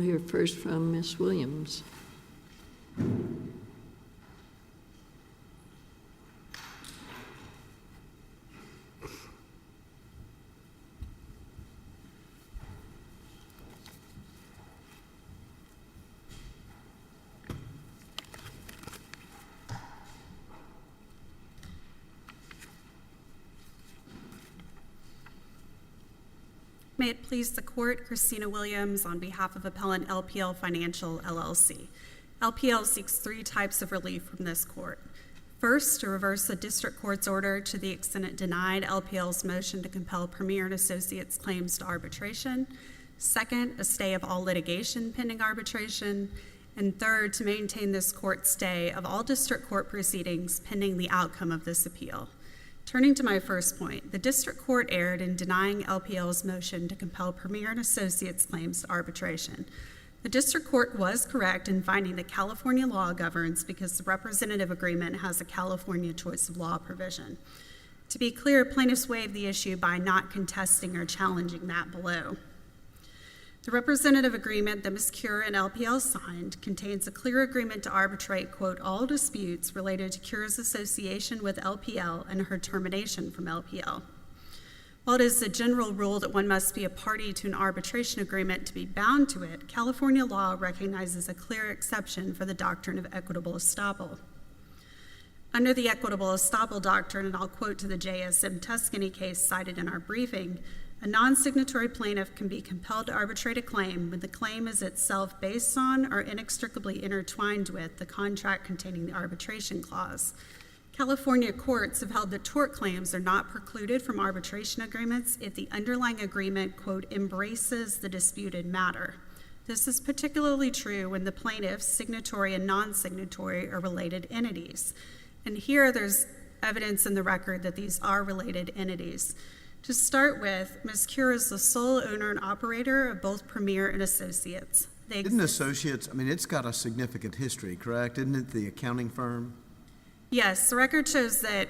hear first from Ms. Williams. May it please the court, Kristina Williams on behalf of appellant LPL Financial LLC. LPL seeks three types of relief from this court. First, to reverse the district court's order to the extent it denied LPL's motion to compel Premier and Associates claims to arbitration. Second, a stay of all litigation pending arbitration. And third, to maintain this court's stay of all district court proceedings pending the outcome of this appeal. Turning to my first point, the district court erred in denying LPL's motion to compel Premier and Associates claims to arbitration. The district court was correct in finding that California law governs because the representative agreement has a California choice of law provision. To be clear, plaintiffs waived the issue by not contesting or challenging that below. The representative agreement that Ms. Cure and LPL signed contains a clear agreement to arbitrate, quote, all disputes related to Cure's association with LPL and her termination from LPL. While it is a general rule that one must be a party to an arbitration agreement to be bound to it, California law recognizes a clear exception for the doctrine of equitable estoppel. Under the equitable estoppel doctrine, and I'll quote to the JSM Tuscany case cited in our briefing, a non-signatory plaintiff can be compelled to arbitrate a claim when the claim is itself based on or inextricably intertwined with the contract containing the arbitration clause. California courts have held that tort claims are not precluded from arbitration agreements if the underlying agreement, quote, embraces the disputed matter. This is particularly true when the plaintiff's signatory and non-signatory are related entities. And here there's evidence in the record that these are related entities. To start with, Ms. Cure is the sole owner and operator of both Premier and Associates. Isn't Associates, I mean, it's got a significant history, correct? Isn't it the accounting firm? Yes, the record shows that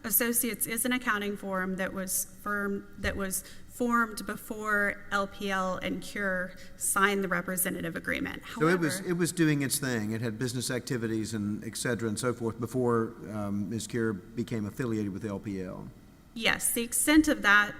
Associates is an accounting firm that was formed before LPL and Cure signed the representative agreement. However, so it was doing its thing. It had business activities and et cetera and so forth before Ms. Cure became affiliated with LPL. Yes, the extent of that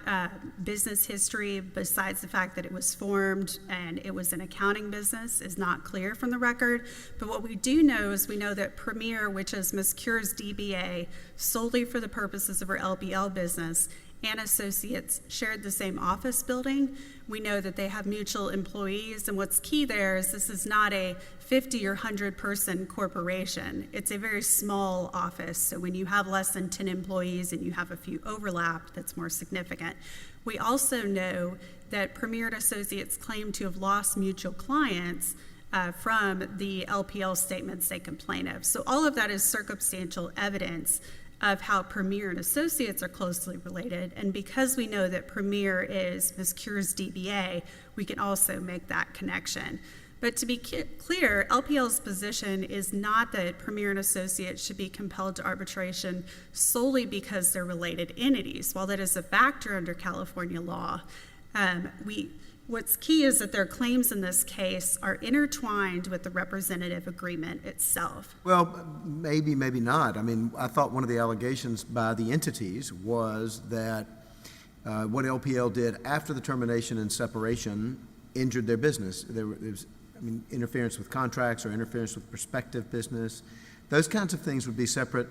business history, besides the fact that it was formed and it was an accounting business, is not clear from the record. But what we do know is we know that Premier, which is Ms. Cure's DBA, solely for the purposes of her LPL business, and Associates shared the same office building. We know that they have mutual employees, and what's key there is this is not a 50 or 100 person corporation. It's a very small office, so when you have less than 10 employees and you have a few overlap, that's more significant. We also know that Premier and Associates claim to have lost mutual clients from the LPL statements they complain of. So all of that is circumstantial evidence of how Premier and Associates are closely related, and because we know that Premier is Ms. Cure's DBA, we can also make that connection. But to be clear, LPL's position is not that Premier and Associates should be compelled to arbitration solely because they're related entities. While that is a factor under California law, what's key is that their claims in this case are intertwined with the representative agreement itself. Well, maybe not. I mean, I thought one of the allegations by the entities was that what LPL did after the termination and separation injured their business. There was, interference with contracts or interference with prospective business. Those kinds of things would be separate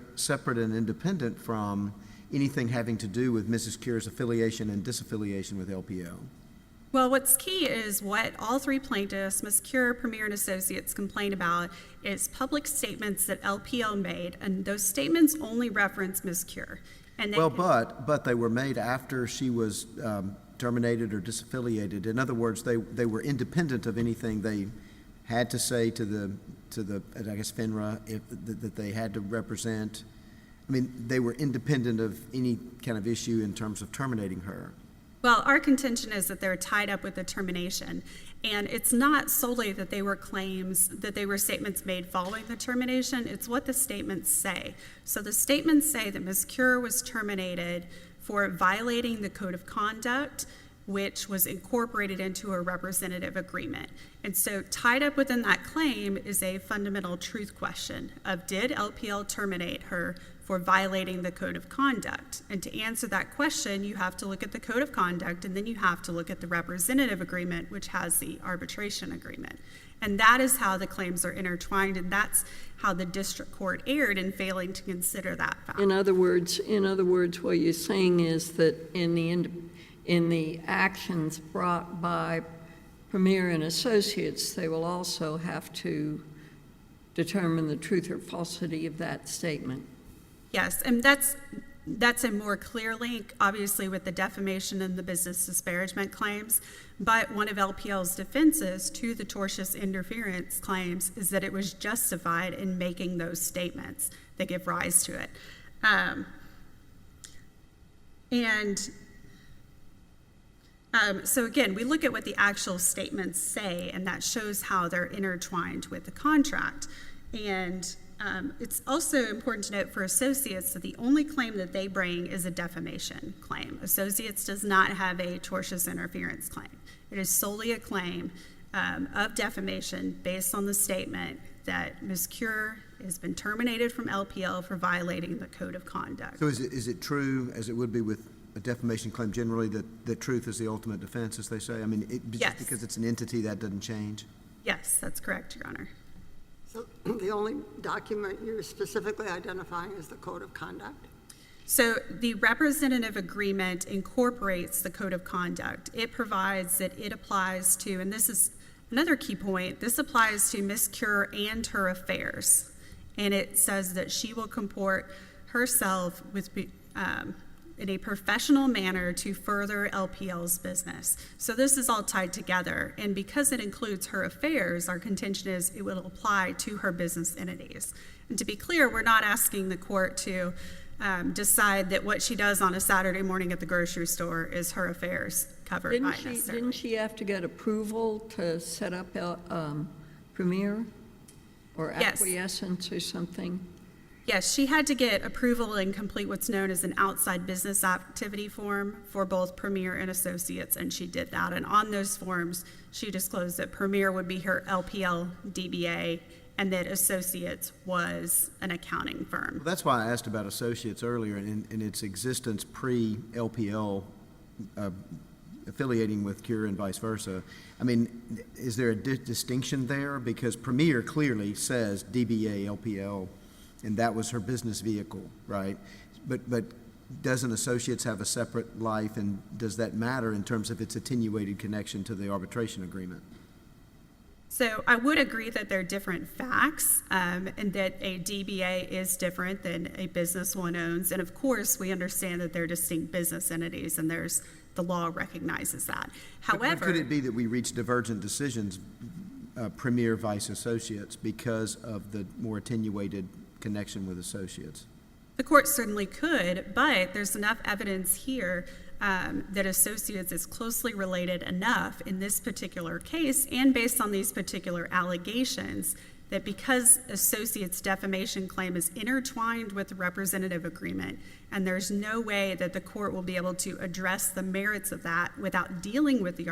and independent from anything having to do with Mrs. Cure's affiliation and disaffiliation with LPL. Well, what's key is what all three plaintiffs, Ms. Cure, Premier, and Associates, complain about is public statements that LPL made, and those statements only reference Ms. Cure. And but they were made after she was terminated or disaffiliated. In other words, they were independent of anything they had to say to the I guess FINRA that they had to represent. I mean, they were independent of any kind of issue in terms of terminating her. Well, our contention is that they're tied up with the termination, and it's not solely that they were statements made following the termination, it's what the statements say. So the statements say that Ms. Cure was terminated for violating the code of conduct which was incorporated into a representative agreement. And so tied up within that claim is a fundamental truth question of, did LPL terminate her for violating the code of conduct? And to answer that question, you have to look at the code of conduct, and then you have to look at the representative agreement, which has the arbitration agreement. And that is how the claims are intertwined, and that's how the district court erred in failing to consider that fact. In other words, what you're saying is that in the actions brought by Premier and Associates, they will also have to determine the truth or falsity of that statement. Yes, and that's a more clear link, obviously, with the defamation and the business disparagement claims. But one of LPL's defenses to the tortious interference claims is that it was justified in making those statements that give rise to it. So again, we look at what the actual statements say, and that shows how they're intertwined with the contract. And it's also important to note for Associates that the only claim that they bring is a defamation claim. Associates does not have a tortious interference claim. It is solely a claim of defamation based on the statement that Ms. Cure has been terminated from LPL for violating the code of conduct. So is it true, as it would be with a defamation claim generally, that truth is the ultimate defense, as they say? I mean, Yes. just because it's an entity, that doesn't change? Yes, that's correct, Your Honor. So the only document you're specifically identifying is the code of conduct? So the representative agreement incorporates the code of conduct. It provides that it applies to, and this is another key point, this applies to Ms. Cure and her affairs. And it says that she will comport herself with in a professional manner to further LPL's business. So this is all tied together. And because it includes her affairs, our contention is it will apply to her business entities. And to be clear, we're not asking the court to decide that what she does on a Saturday morning at the grocery store is her affairs covered by necessarily. Didn't she have to get approval to set up Premier or Yes. acquiescence or something? Yes, she had to get approval and complete what's known as an outside business activity form for both Premier and Associates, and she did that. And on those forms, she disclosed that Premier would be her LPL DBA and that Associates was an accounting firm. Well, that's why I asked about Associates earlier in its existence pre-LPL affiliating with Cure and vice versa. I mean, is there a distinction there? Because Premier clearly says DBA, LPL, and that was her business vehicle, right? But doesn't Associates have a separate life, and does that matter in terms of its attenuated connection to the arbitration agreement? So I would agree that they're different facts, and that a DBA is different than a business one owns. And of course, we understand that they're distinct business entities, and the law recognizes that. However, But could it be that we reach divergent decisions, Premier vice Associates, because of the more attenuated connection with Associates? the court certainly could, but there's enough evidence here that Associates is closely related enough in this particular case and based on these particular allegations that because Associates' defamation claim is intertwined with the representative agreement, and there's no way that the court will be able to address the merits of that without dealing with the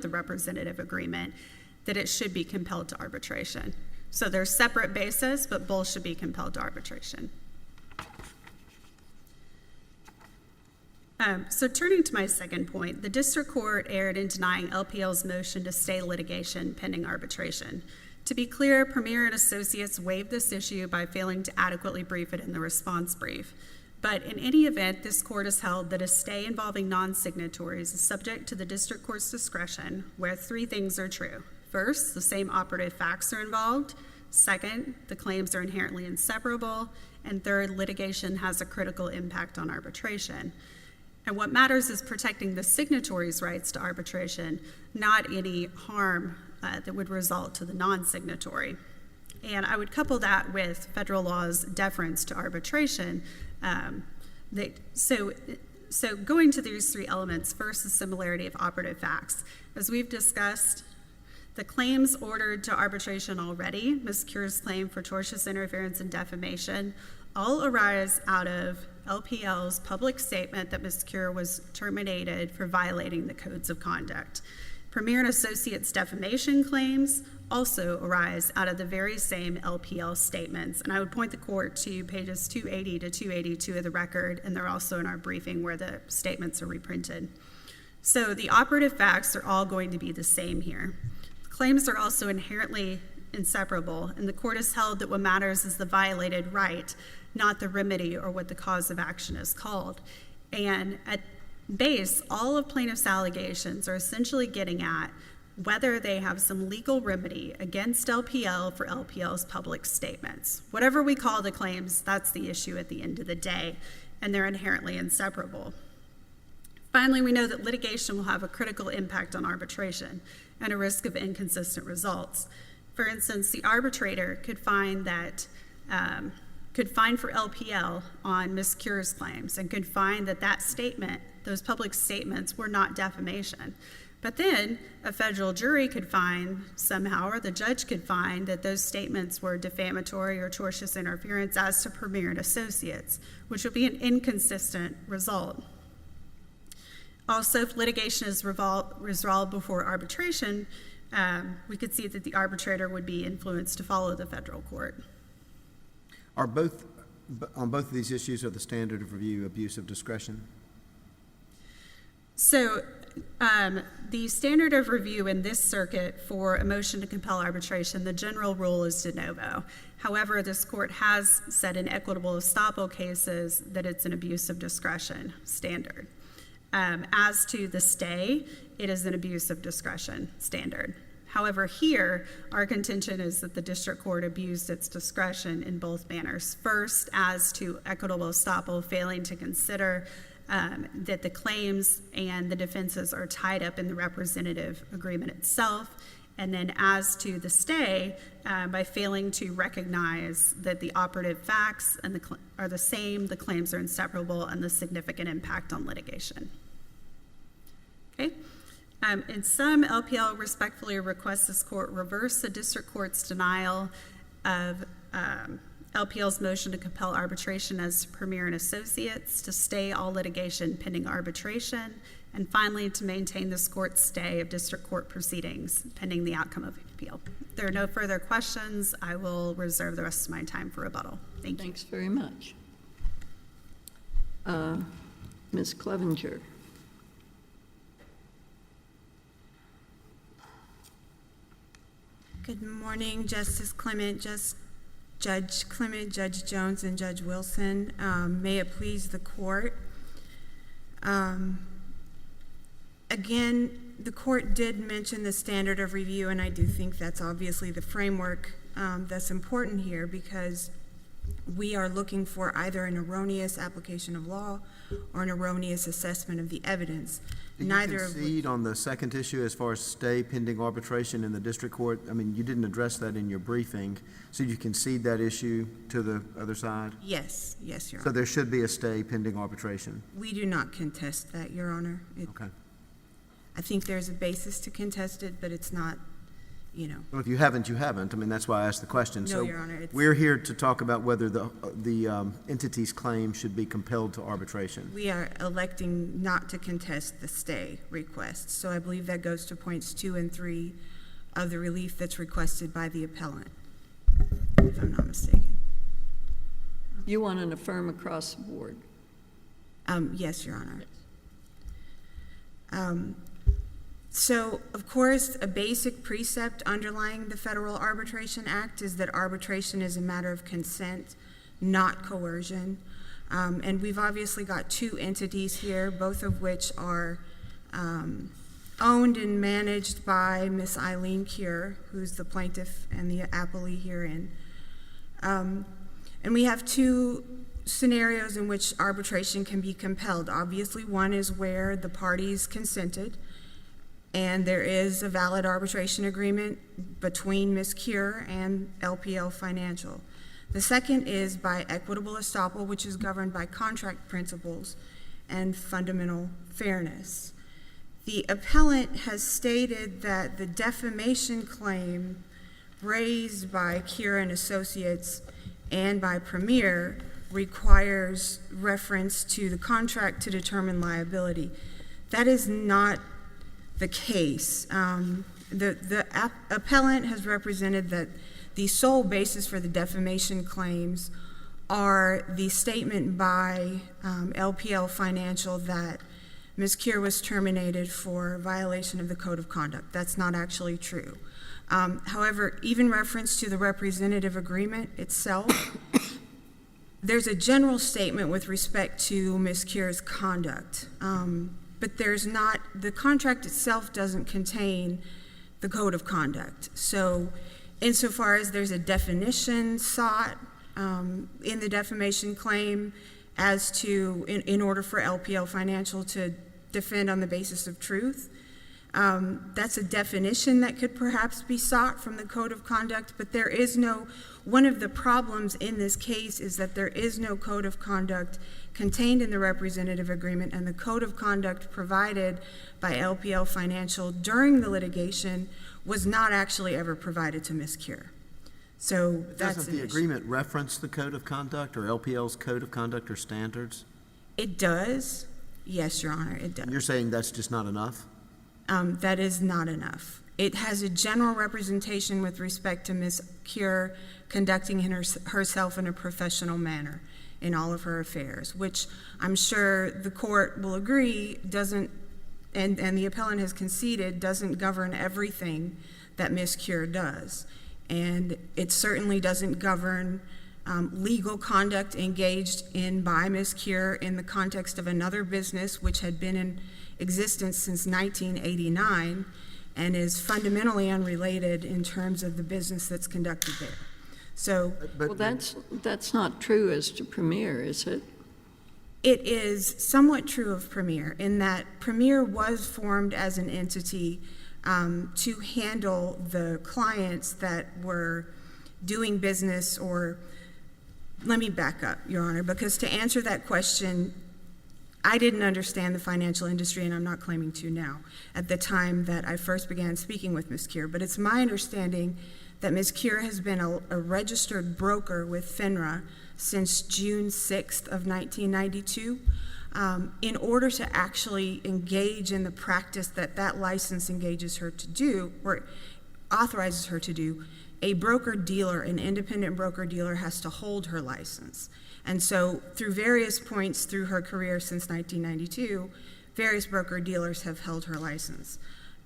representative agreement, that it should be compelled to arbitration. So they're separate bases, but both should be compelled to arbitration. So turning to my second point, the district court erred in denying LPL's motion to stay litigation pending arbitration. To be clear, Premier and Associates waived this issue by failing to adequately brief it in the response brief. But in any event, this court has held that a stay involving non-signatories is subject to the district court's discretion where three things are true. First, the same operative facts are involved. Second, the claims are inherently inseparable. And third, litigation has a critical impact on arbitration. And what matters is protecting the signatories' rights to arbitration, not any harm that would result to the non-signatory. And I would couple that with federal law's deference to arbitration. So going to these three elements, first, the similarity of operative facts. As we've discussed, the claims ordered to arbitration already, Ms. Cure's claim for tortious interference and defamation, all arise out of LPL's public statement that Ms. Cure was terminated for violating the codes of conduct. Premier and Associates defamation claims also arise out of the very same LPL statements. And I would point the court to pages 280 to 282 of the record, and they're also in our briefing where the statements are reprinted. So the operative facts are all going to be the same here. Claims are also inherently inseparable, and the court has held that what matters is the violated right, not the remedy or what the cause of action is called. And at base, all of plaintiff's allegations are essentially getting at whether they have some legal remedy against LPL for LPL's public statements. Whatever we call the claims, that's the issue at the end of the day, and they're inherently inseparable. Finally, we know that litigation will have a critical impact on arbitration and a risk of inconsistent results. For instance, the arbitrator could find for LPL on Ms. Cure's claims and could find that statement, those public statements, were not defamation. But then a federal jury could find somehow, or the judge could find, that those statements were defamatory or tortious interference as to Premier and Associates, which would be an inconsistent result. Also, if litigation is resolved before arbitration, we could see that the arbitrator would be influenced to follow the federal court. On both of these issues, are the standard of review abuse of discretion? So the standard of review in this circuit for a motion to compel arbitration, the general rule is de novo. However, this court has said in equitable estoppel cases that it's an abuse of discretion standard. As to the stay, it is an abuse of discretion standard. However, here, our contention is that the district court abused its discretion in both manners. First, as to equitable estoppel, failing to consider that the claims and the defenses are tied up in the representative agreement itself. And then as to the stay, by failing to recognize that the operative facts are the same, the claims are inseparable, and the significant impact on litigation. Okay. In sum, LPL respectfully requests this court reverse the district court's denial of LPL's motion to compel arbitration as Premier and Associates, to stay all litigation pending arbitration, and finally to maintain this court's stay of district court proceedings pending the outcome of the appeal. If there are no further questions, I will reserve the rest of my time for rebuttal. Thank you. Thanks very much. Ms. Clevenger. Good morning, Justice Clement, Judge Clement, Judge Jones, and Judge Wilson. May it please the court. Again, the court did mention the standard of review, and I do think that's obviously the framework that's important here, because we are looking for either an erroneous application of law or an erroneous assessment of the evidence. Do you concede on the second issue as far as stay pending arbitration in the district court? I mean, you didn't address that in your briefing, so you concede that issue to the other side? Yes, Your Honor. So there should be a stay pending arbitration? We do not contest that, Your Honor. Okay. I think there's a basis to contest it, but it's not, Well, if you haven't, you haven't. I mean, that's why I asked the question. No, Your Honor, it's- We're here to talk about whether the entity's claim should be compelled to arbitration. We are electing not to contest the stay request. So I believe that goes to points 2 and 3 of the relief that's requested by the appellant, if I'm not mistaken. You want an affirm across the board? Yes, Your Honor. So, of course, a basic precept underlying the Federal Arbitration Act is that arbitration is a matter of consent, not coercion. And we've obviously got two entities here, both of which are owned and managed by Miss Ellyn Cure, who's the plaintiff and the appellee herein. And we have two scenarios in which arbitration can be compelled. Obviously, one is where the parties consented, and there is a valid arbitration agreement between Ms. Cure and LPL Financial. The second is by equitable estoppel, which is governed by contract principles and fundamental fairness. The appellant has stated that the defamation claim raised by Cure and Associates and by Premier requires reference to the contract to determine liability. That is not the case. The appellant has represented that the sole basis for the defamation claims are the statement by LPL Financial that Ms. Keir was terminated for violation of the Code of Conduct. That's not actually true. However, even reference to the representative agreement itself, there's a general statement with respect to Ms. Keir's conduct, but there's not, the contract itself doesn't contain the Code of Conduct. So insofar as there's a definition sought in the defamation claim as to, in order for LPL Financial to defend on the basis of truth, that's a definition that could perhaps be sought from the Code of Conduct, but there is no, one of the problems in this case is that there is no Code of Conduct contained in the representative agreement, and the Code of Conduct provided by LPL Financial during the litigation was not actually ever provided to Ms. Keir. So that's Doesn't an the issue. agreement reference the Code of Conduct or LPL's Code of Conduct or standards? It does. Yes, Your Honor, it does. You're saying that's just not enough? That is not enough. It has a general representation with respect to Ms. Keir conducting herself in a professional manner in all of her affairs, which I'm sure the court will agree doesn't, and the appellant has conceded, doesn't govern everything that Ms. Keir does. And it certainly doesn't govern legal conduct engaged in by Ms. Keir in the context of another business which had been in existence since 1989 and is fundamentally unrelated in terms of the business that's conducted there. So Well, that's not true as to Premier, is it? it is somewhat true of Premier in that Premier was formed as an entity to handle the clients that were doing business, or let me back up, Your Honor, because to answer that question, I didn't understand the financial industry, and I'm not claiming to now, at the time that I first began speaking with Ms. Keir, but it's my understanding that Ms. Keir has been a registered broker with FINRA since June 6th of 1992. In order to actually engage in the practice that that license engages her to do, or authorizes her to do, a broker-dealer, an independent broker-dealer, has to hold her license. And so through various points through her career since 1992, various broker-dealers have held her license,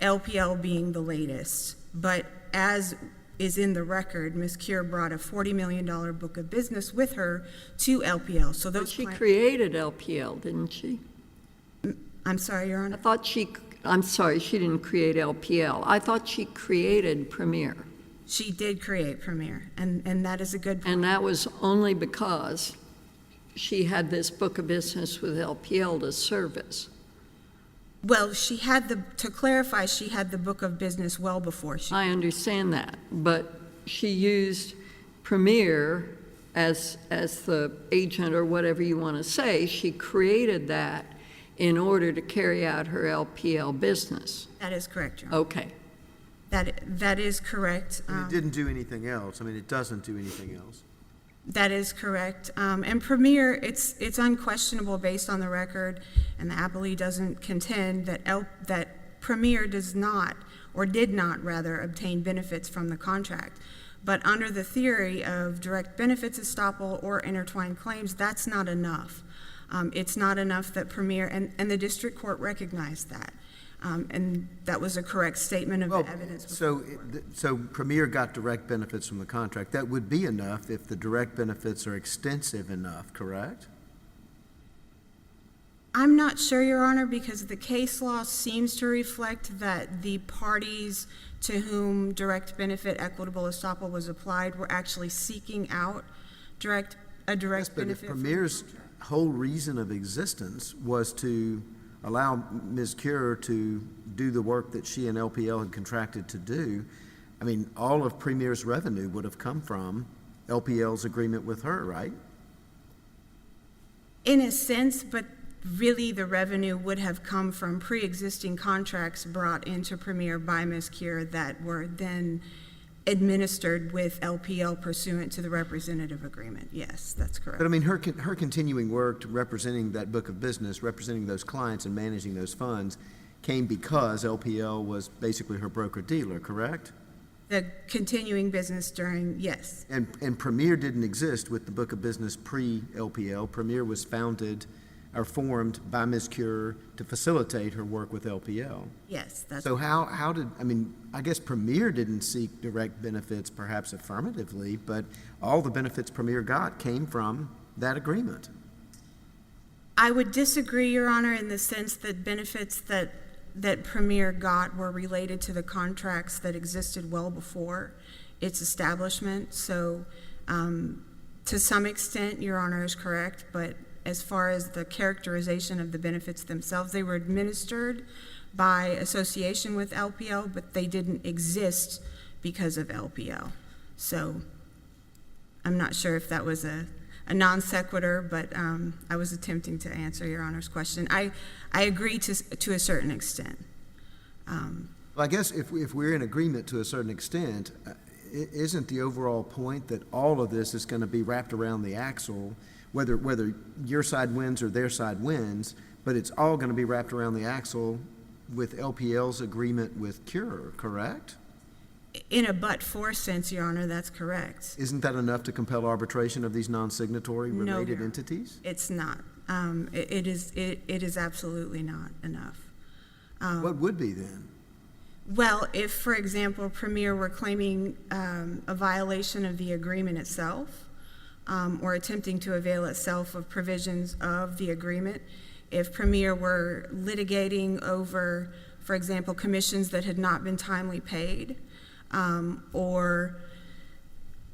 LPL being the latest. But as is in the record, Ms. Keir brought a $40 million book of business with her to LPL. So But those she created LPL, didn't she? I'm sorry, Your Honor. I'm sorry, she didn't create LPL. I thought she created Premier. She did create Premier, and that is a good point. And that was only because she had this book of business with LPL to service. Well, she had to clarify, she had the book of business well before she. I understand that, but she used Premier as the agent, or whatever you want to say. She created that in order to carry out her LPL business. That is correct, Your Honor. Okay. That is correct. And it didn't do anything else. I mean, it doesn't do anything else. That is correct. And Premier, it's unquestionable based on the record, and the appellee doesn't contend that Premier does not, or did not rather, obtain benefits from the contract. But under the theory of direct benefits estoppel or intertwined claims, that's not enough. It's not enough that Premier, and the district court recognized that. And that was a correct statement of the evidence. So Premier got direct benefits from the contract. That would be enough if the direct benefits are extensive enough, correct? I'm not sure, Your Honor, because the case law seems to reflect that the parties to whom direct benefit equitable estoppel was applied were actually seeking out a direct Yes, but if benefit. Premier's whole reason of existence was to allow Ms. Keir to do the work that she and LPL had contracted to do, I mean, all of Premier's revenue would have come from LPL's agreement with her, right? In a sense, but really the revenue would have come from pre-existing contracts brought into Premier by Ms. Keir that were then administered with LPL pursuant to the representative agreement. Yes, that's correct. But I mean, her continuing work to representing that book of business, representing those clients and managing those funds came because LPL was basically her broker-dealer, correct? The continuing business during, yes. And Premier didn't exist with the book of business pre-LPL. Premier was founded or formed by Ms. Cure to facilitate her work with LPL. Yes, that's. So how did, I mean, I guess Premier didn't seek direct benefits perhaps affirmatively, but all the benefits Premier got came from that agreement. I would disagree, Your Honor, in the sense that benefits that Premier got were related to the contracts that existed well before its establishment. So to some extent, Your Honor is correct, but as far as the characterization of the benefits themselves, they were administered by association with LPL, but they didn't exist because of LPL. So I'm not sure if that was a non sequitur, but I was attempting to answer Your Honor's question. I agree to a certain extent. Well, I guess if we're in agreement to a certain extent, isn't the overall point that all of this is going to be wrapped around the axle, whether your side wins or their side wins, but it's all going to be wrapped around the axle with LPL's agreement with Cure, correct? In a but-for sense, Your Honor, that's correct. Isn't that enough to compel arbitration of these non-signatory related No, entities? it's not. It is absolutely not enough. What would be then? Well, if, for example, Premier were claiming a violation of the agreement itself, or attempting to avail itself of provisions of the agreement, if Premier were litigating over, for example, commissions that had not been timely paid, or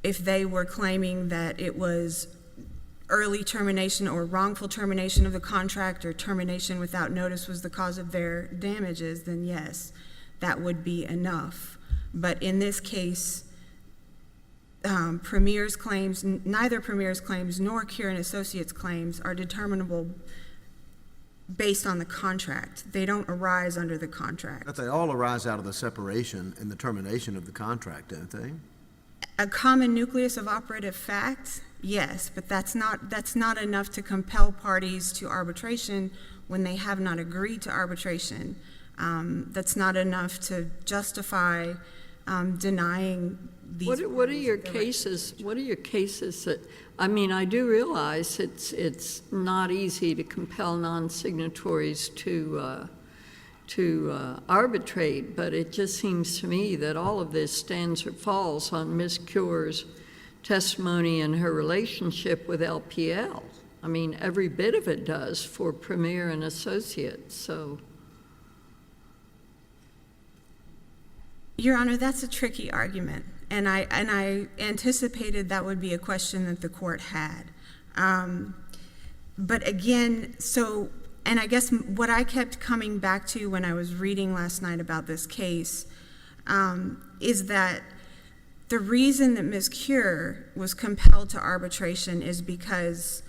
if they were claiming that it was early termination or wrongful termination of the contract or termination without notice was the cause of their damages, then yes, that would be enough. But in this case, Premier's claims, neither Premier's claims nor Cure and Associates claims are determinable based on the contract. They don't arise under the contract. But they all arise out of the separation and the termination of the contract, don't they? A common nucleus of operative facts, yes, but that's not enough to compel parties to arbitration when they have not agreed to arbitration. That's not enough to justify denying these. What are your cases? What are your cases that? I mean, I do realize it's not easy to compel non-signatories to arbitrate, but it just seems to me that all of this stands or falls on Ms. Cure's testimony and her relationship with LPL. I mean, every bit of it does for Premier and Associates. So, Your Honor, that's a tricky argument, and I anticipated that would be a question that the court had. But again, and I guess what I kept coming back to when I was reading last night about this case is that the reason that Ms. Cure was compelled to arbitration is because,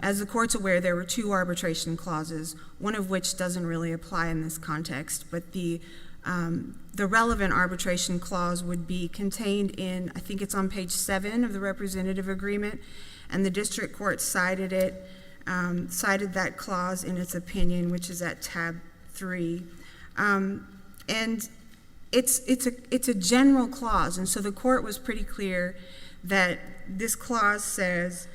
as the court's aware, there were two arbitration clauses, one of which doesn't really apply in this context, but the relevant arbitration clause would be contained in, I think it's on page 7 of the representative agreement, and the district court cited that clause in its opinion, which is at tab 3. And it's a general clause, and so the court was pretty clear that this clause says,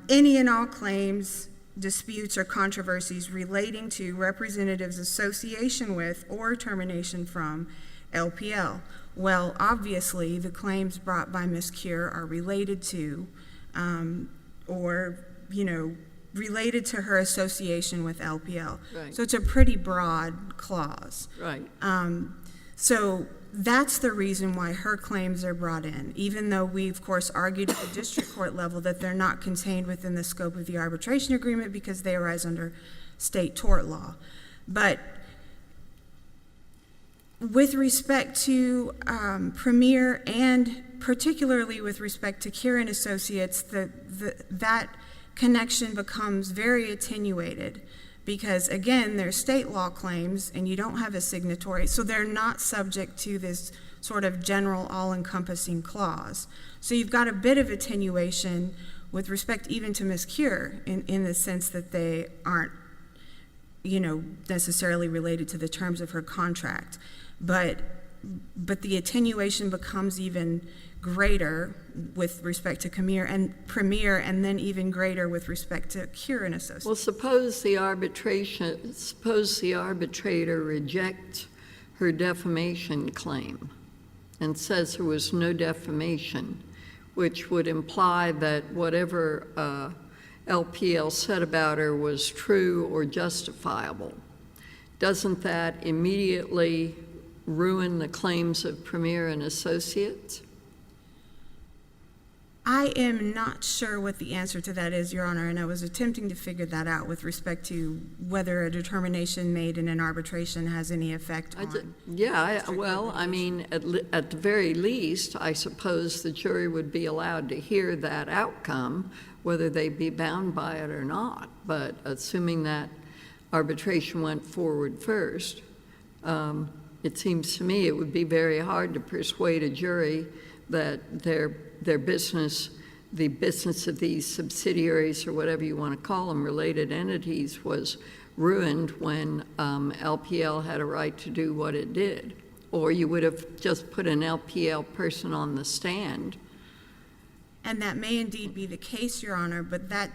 any and all claims, disputes, or controversies relating to representatives' association with or termination from LPL. Well, obviously, the claims brought by Ms. Cure are related to, related to her association with LPL. Right. So it's a pretty broad clause. right. So that's the reason why her claims are brought in, even though we, of course, argued at the district court level that they're not contained within the scope of the arbitration agreement because they arise under state tort law. But with respect to Premier and particularly with respect to Cure and Associates, that connection becomes very attenuated because again, they're state law claims and you don't have a signatory, so they're not subject to this sort of general all-encompassing clause. So you've got a bit of attenuation with respect even to Ms. Cure in the sense that they aren't, necessarily related to the terms of her contract. But the attenuation becomes even greater with respect to Premier, and then even greater with respect to Cure and Associates. Well, suppose the arbitrator rejects her defamation claim and says there was no defamation, which would imply that whatever LPL said about her was true or justifiable. Doesn't that immediately ruin the claims of Premier and Associates? I am not sure what the answer to that is, Your Honor, and I was attempting to figure that out with respect to whether a determination made in an arbitration has any effect on. At the very least, I suppose the jury would be allowed to hear that outcome, whether they be bound by it or not. But assuming that arbitration went forward first, it seems to me it would be very hard to persuade a jury that their business, the business of these subsidiaries or whatever you want to call them, related entities, was ruined when LPL had a right to do what it did. Or you would have just put an LPL person on the stand. And that may indeed be the case, Your Honor, but that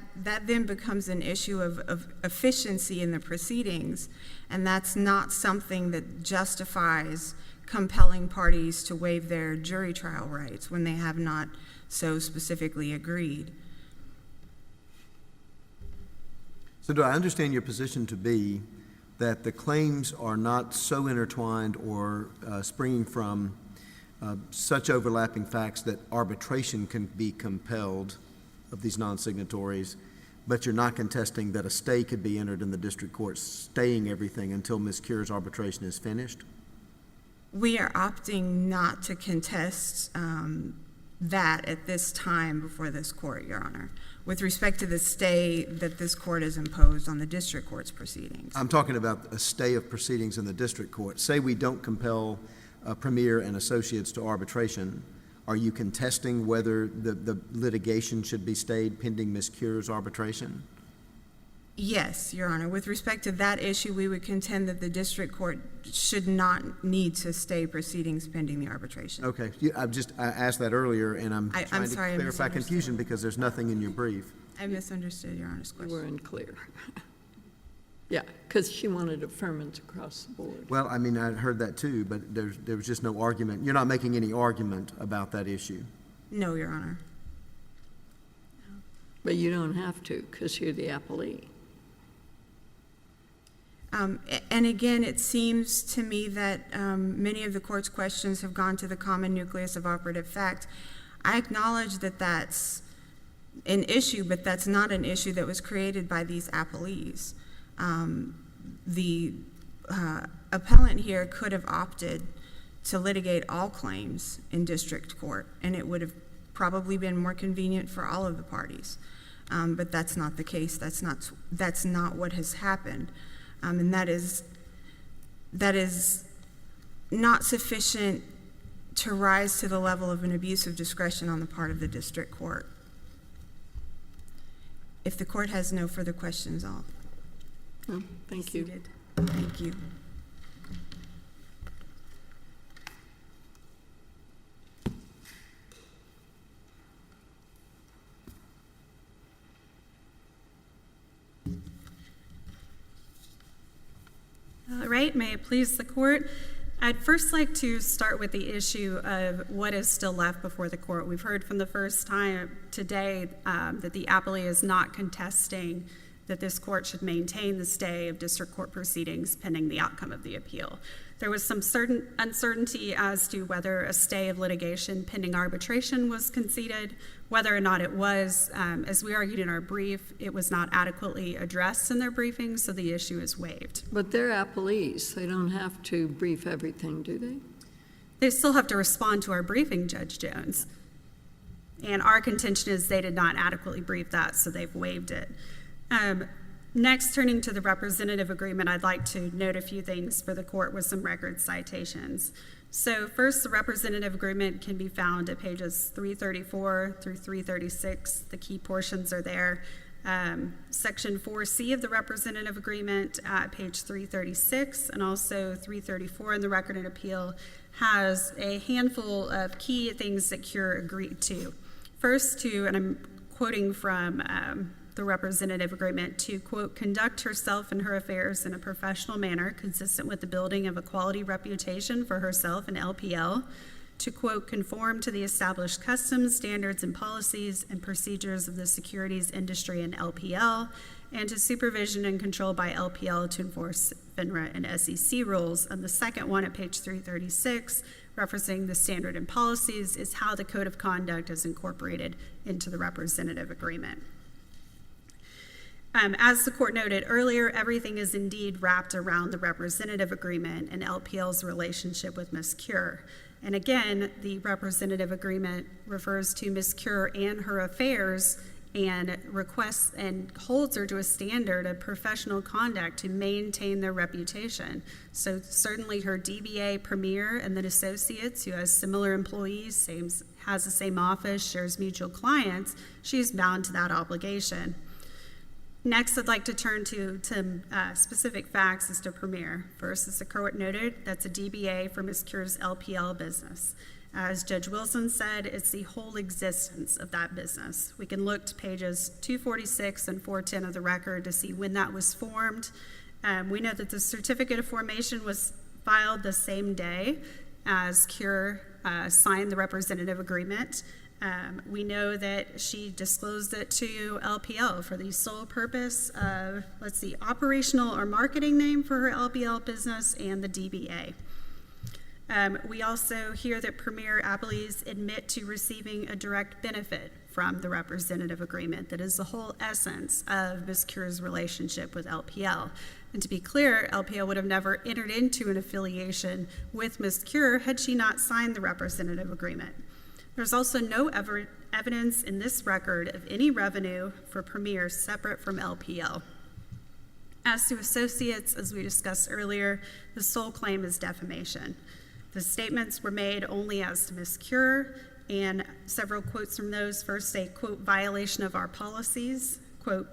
then becomes an issue of efficiency in the proceedings, and that's not something that justifies compelling parties to waive their jury trial rights when they have not so specifically agreed. So do I understand your position to be that the claims are not so intertwined or springing from such overlapping facts that arbitration can be compelled of these non-signatories, but you're not contesting that a stay could be entered in the district court, staying everything until Ms. Cure's arbitration is finished? We are opting not to contest that at this time before this court, Your Honor, with respect to the stay that this court has imposed on the district court's proceedings. I'm talking about a stay of proceedings in the district court. Say we don't compel Premier and Associates to arbitration. Are you contesting whether the litigation should be stayed pending Ms. Cure's arbitration? Yes, Your Honor. With respect to that issue, we would contend that the district court should not need to stay proceedings pending the arbitration. Okay. I asked that earlier, and I'm trying to sorry, I clarify misunderstood. confusion because there's nothing in your brief. I misunderstood Your Honor's We question. were unclear. Yeah, because she wanted affirmance across the board. Well, I mean, I heard that too, but there was just no argument. You're not making any argument about that issue. No, Your Honor. But you don't have to, because you're the appellee. And again, it seems to me that many of the court's questions have gone to the common nucleus of operative fact. I acknowledge that that's an issue, but that's not an issue that was created by these appellees. The appellant here could have opted to litigate all claims in district court, and it would have probably been more convenient for all of the parties. But that's not the case. That's not what has happened. And that is not sufficient to rise to the level of an abuse of discretion on the part of the district court. If the court has no further questions, I'll Thank be you. seated. Thank you. All right, may it please the court. I'd first like to start with the issue of what is still left before the court. We've heard from the first time today that the appellee is not contesting that this court should maintain the stay of district court proceedings pending the outcome of the appeal. There was some certain uncertainty as to whether a stay of litigation pending arbitration was conceded, whether or not it was. As we argued in our brief, it was not adequately addressed in their briefing, so the issue is waived. But they're appellees. They don't have to brief everything, do they? They still have to respond to our briefing, Judge Jones. And our contention is they did not adequately brief that, so they've waived it. Next, turning to the representative agreement, I'd like to note a few things for the court with some record citations. So first, the representative agreement can be found at pages 334 through 336. The key portions are there. Section 4C of the representative agreement at page 336 and also 334 in the record and appeal has a handful of key things that Cure agreed to. First, and I'm quoting from the representative agreement, to, quote, conduct herself and her affairs in a professional manner consistent with the building of a quality reputation for herself and LPL, to, quote, conform to the established customs, standards, and policies and procedures of the securities industry and LPL, and to supervision and control by LPL to enforce FINRA and SEC rules. And the second one at page 336, referencing the standard and policies, is how the code of conduct is incorporated into the representative agreement. As the court noted earlier, everything is indeed wrapped around the representative agreement and LPL's relationship with Ms. Cure. And again, the representative agreement refers to Ms. Cure and her affairs and requests and holds her to a standard of professional conduct to maintain their reputation. So certainly her DBA, Premier, and then associates who has similar employees, has the same office, shares mutual clients, she's bound to that obligation. Next, I'd like to turn to some specific facts as to Premier. First, as the court noted, that's a DBA for Ms. Cure's LPL business. As Judge Wilson said, it's the whole existence of that business. We can look to pages 246 and 410 of the record to see when that was formed. We know that the certificate of formation was filed the same day as Cure signed the representative agreement. We know that she disclosed it to LPL for the sole purpose of, operational or marketing name for her LPL business and the DBA. We also hear that Premier appellees admit to receiving a direct benefit from the representative agreement. That is the whole essence of Ms. Cure's relationship with LPL. And to be clear, LPL would have never entered into an affiliation with Ms. Cure had she not signed the representative agreement. There's also no evidence in this record of any revenue for Premier separate from LPL. As to associates, as we discussed earlier, the sole claim is defamation. The statements were made only as to Ms. Cure, and several quotes from those. First, a, quote, violation of our policies, quote,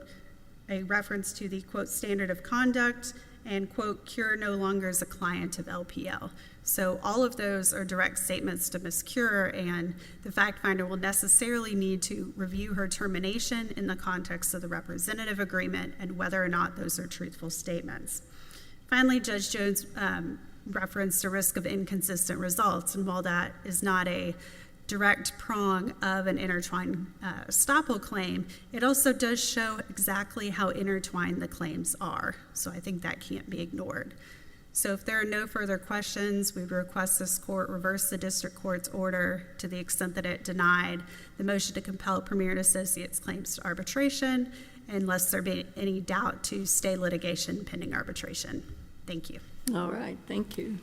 a reference to the, quote, standard of conduct, and, quote, Cure no longer is a client of LPL. So all of those are direct statements to Ms. Cure, and the fact finder will necessarily need to review her termination in the context of the representative agreement and whether or not those are truthful statements. Finally, Judge Jones referenced a risk of inconsistent results, and while that is not a direct prong of an intertwined estoppel claim, it also does show exactly how intertwined the claims are. So I think that can't be ignored. So if there are no further questions, we would request this court reverse the district court's order to the extent that it denied the motion to compel Premier and Associates claims to arbitration, unless there be any doubt to stay litigation pending arbitration. Thank you. All right, thank you.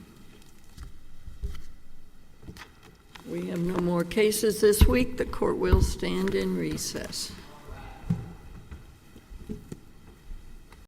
We have no more cases this week. The court will stand in recess.